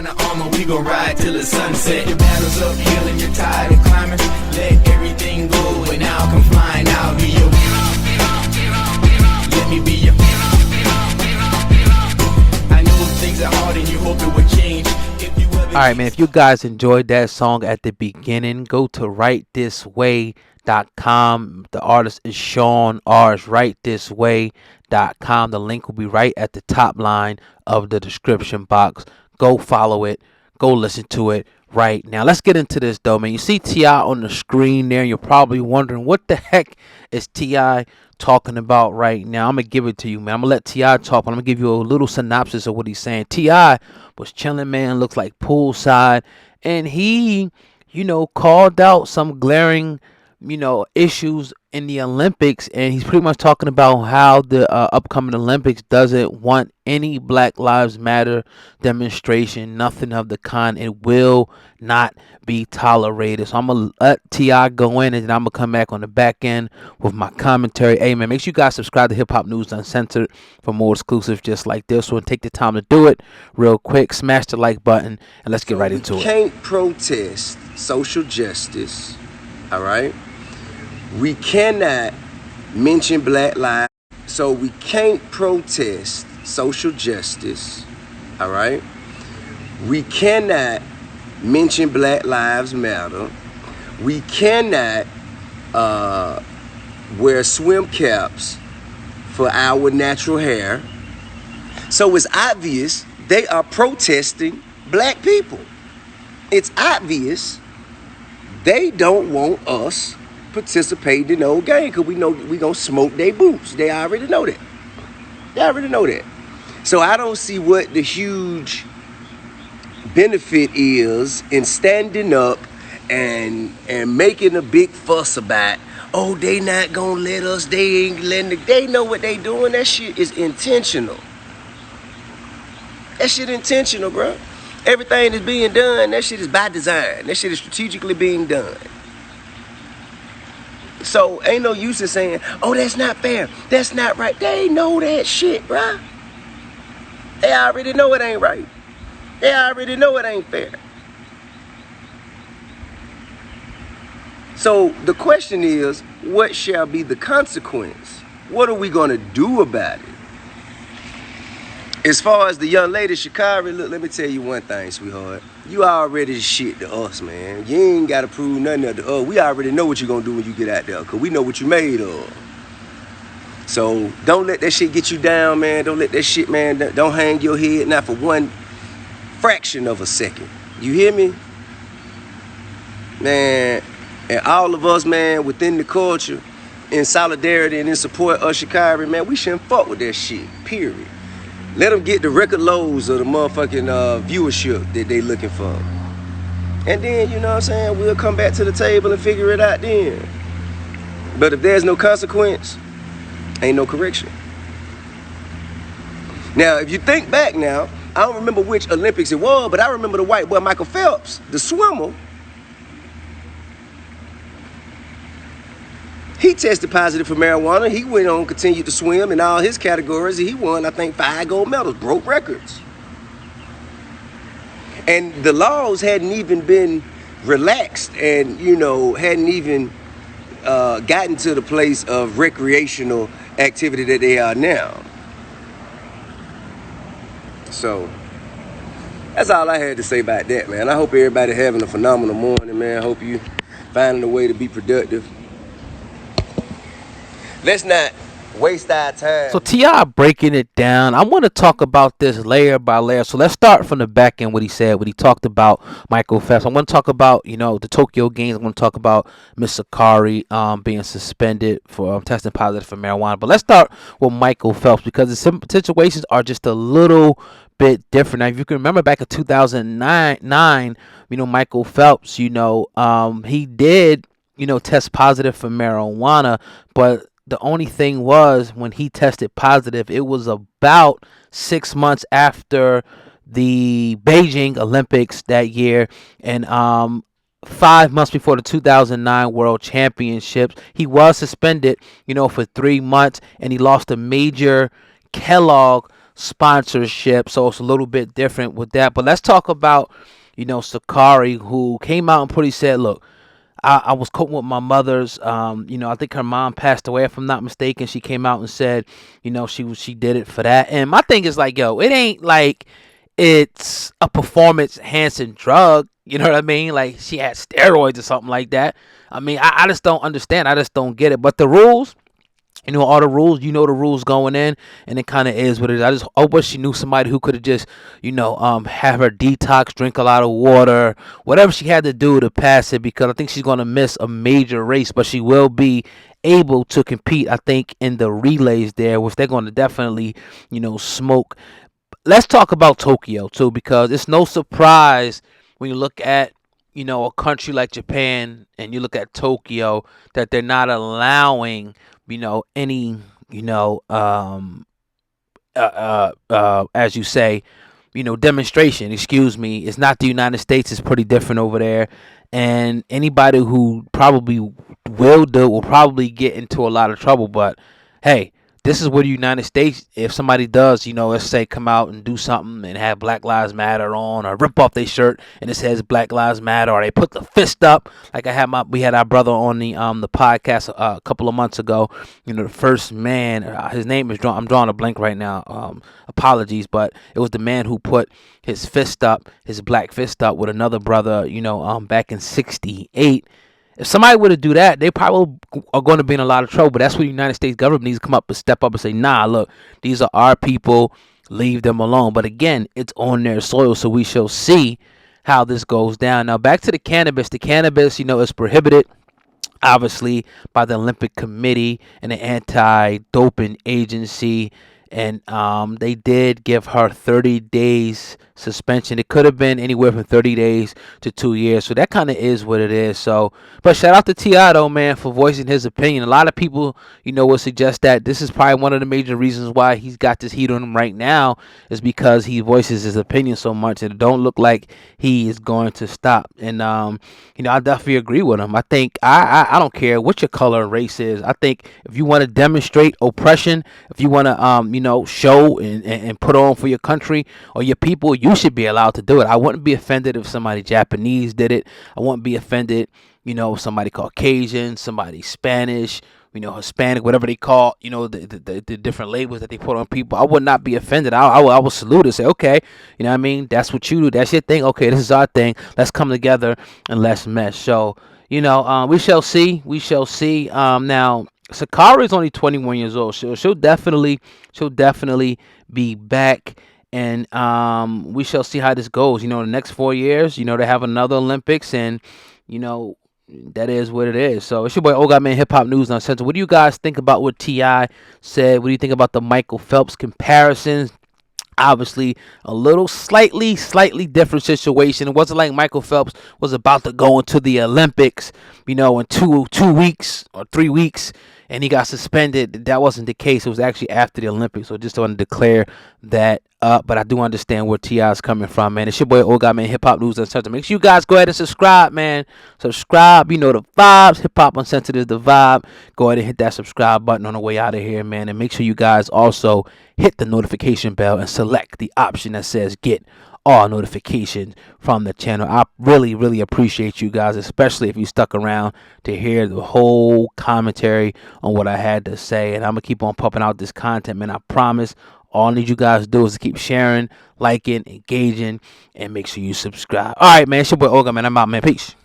Find the armor, we gon' ride till the sunset. Your battle's uphill and you're tired of climbing. Let everything go and now come flying out. Be your let me be your I know things are hard and you hope it would change. Alright, man, if you guys enjoyed that song at the beginning, go to writethisway.com. The artist is Shaun. Ours, writethisway.com. The link will be right at the top line of the description box. Go follow it. Go listen to it right now. Let's get into this, though, man. You see T.I. on the screen there. You're probably wondering, what the heck is T.I. talking about right now? I'm going to give it to you, man. I'm going to let T.I. talk, but I'm going to give you a little synopsis of what he's saying. T.I. was chilling, man. Looks like poolside. And he, called out some glaring, issues in the Olympics. And he's pretty much talking about how the upcoming Olympics doesn't want any Black Lives Matter demonstration. Nothing of the kind. It will not be tolerated. So I'm going to let T.I. go in, and then I'm going to come back on the back end with my commentary. Hey, man, make sure you guys subscribe to Hip Hop News Uncensored for more exclusives just like this one. Take the time to do it real quick. Smash the like button, and let's get right into it. We can't protest social justice, all right? We cannot mention Black lives. So we can't protest social justice, all right? We cannot mention Black Lives Matter. We cannot wear swim caps for our natural hair. So it's obvious they are protesting black people. It's obvious they don't want us participating in no game, because we know we gonna smoke their boots. They already know that. They already know that. So I don't see what the huge benefit is in standing up and making a big fuss about, oh, they not gonna let us, they ain't letting, they know what they doing. That shit is intentional. That shit intentional, bro. Everything that's being done, that shit is by design. That shit is strategically being done. So ain't no use in saying, oh, that's not fair, that's not right. They know that shit, bro. They already know it ain't right. They already know it ain't fair. So the question is, what shall be the consequence? What are we gonna do about it? As far as the young lady, Sha'Carri, look, let me tell you one thing, sweetheart. You already shit to us, man. You ain't gotta prove nothing to us. We already know what you're gonna do when you get out there, because we know what you made of. So don't let that shit get you down, man. Don't let that shit, man, don't hang your head, not for one fraction of a second. You hear me? Man, and all of us, man, within the culture, in solidarity and in support of Sha'Carri, man, we shouldn't fuck with that shit, period. Let them get the record lows of the motherfucking viewership that they looking for. And then, you know what I'm saying, we'll come back to the table and figure it out then. But if there's no consequence, ain't no correction. Now, if you think back now, I don't remember which Olympics it was, but I remember the white boy Michael Phelps, the swimmer. He tested positive for marijuana. He went on, continued to swim in all his categories. He won, I think, 5 gold medals, broke records. And the laws hadn't even been relaxed and, hadn't even gotten to the place of recreational activity that they are now. So that's all I had to say about that, man. I hope everybody having a phenomenal morning, man. I hope you finding a way to be productive. Let's not waste our time. So T.I. breaking it down. I want to talk about this layer by layer. So let's start from the back end, what he said, what he talked about Michael Phelps. I want to talk about, the Tokyo Games. I want to talk about Miss Sha'Carri being suspended for testing positive for marijuana. But let's start with Michael Phelps, because the situations are just a little bit different. Now, if you can remember back in 2009, Michael Phelps, he did, test positive for marijuana, but the only thing was, when he tested positive, it was about 6 months after the Beijing Olympics that year, and 5 months before the 2009 World Championships. He was suspended, for 3 months, and he lost a major Kellogg sponsorship, so it's a little bit different with that. But let's talk about, Sakari, who came out and pretty said, look, I was coping with my mother's, I think her mom passed away, if I'm not mistaken. She came out and said, she did it for that. And my thing is like, yo, it ain't like it's a performance enhancing drug. You know what I mean? Like she had steroids or something like that. I mean, I just don't understand. I just don't get it. But the rules, all the rules, the rules going in, and it kind of is what it is. I wish she knew somebody who could have just, have her detox, drink a lot of water, whatever she had to do to pass it, because I think she's going to miss a major race, but she will be able to compete, I think, in the relays there, which they're going to definitely, smoke. Let's talk about Tokyo too, because it's no surprise when you look at, a country like Japan and you look at Tokyo, that they're not allowing, any, as you say, demonstration. Excuse me. It's not the United States. It's pretty different over there, and anybody who probably will do will probably get into a lot of trouble. But hey, this is where the United States, if somebody does, let's say come out and do something and have Black Lives Matter on, or rip off their shirt and it says Black Lives Matter, or they put the fist up, like we had our brother on the podcast a couple of months ago. The first man, his name is I'm drawing a blank right now. Apologies, but it was the man who put his fist up, his black fist up with another brother, back in '68. If somebody were to do that, they probably are going to be in a lot of trouble. But that's where the United States government needs to come up and step up and say, nah, look, these are our people. Leave them alone. But again, it's on their soil, so we shall see how this goes down. Now, back to the cannabis. The cannabis, is prohibited, obviously, by the Olympic Committee and the Anti-Doping Agency. And they did give her 30 days suspension. It could have been anywhere from 30 days to 2 years. So that kind of is what it is. So, but shout out to T.I. though, man, for voicing his opinion. A lot of people, will suggest that this is probably one of the major reasons why he's got this heat on him right now, is because he voices his opinion so much, and it don't look like he is going to stop. And I definitely agree with him. I think I don't care what your color or race is. I think if you want to demonstrate oppression, if you want to show and put on for your country or your people, you should be allowed to do it. I wouldn't be offended if somebody Japanese did it. I wouldn't be offended, if somebody Caucasian, somebody Spanish, Hispanic, whatever they call, the different labels that they put on people. I would not be offended. I would salute and say, okay, you know what I mean? That's what you do. That's your thing. Okay, this is our thing. Let's come together and let's mesh. So, we shall see. We shall see. Now, Sakara is only 21 years old. She'll definitely be back, and we shall see how this goes. The next 4 years, they have another Olympics, and that is what it is. So it's your boy Old Man, Hip Hop News Uncensored. What do you guys think about what T.I. said? What do you think about the Michael Phelps comparisons? Obviously, a little slightly different situation. It wasn't like Michael Phelps was about to go into the Olympics, in 2 weeks or 3 weeks, and he got suspended. That wasn't the case. It was actually after the Olympics. So just want to declare that up. But I do understand where T.I. is coming from, man. It's your boy Old Man, Hip Hop News Uncensored. Make sure you guys go ahead and subscribe, man. Subscribe. The vibes. Hip Hop Uncensored is the vibe. Go ahead and hit that subscribe button on the way out of here, man. And make sure you guys also hit the notification bell and select the option that says get all notifications from the channel. I really appreciate you guys, especially if you stuck around to hear the whole commentary on what I had to say. And I'm gonna keep on pumping out this content, man. I promise. All I need you guys to do is to keep sharing, liking, engaging, and make sure you subscribe. All right, man. It's your boy Olga, man. I'm out, man. Peace.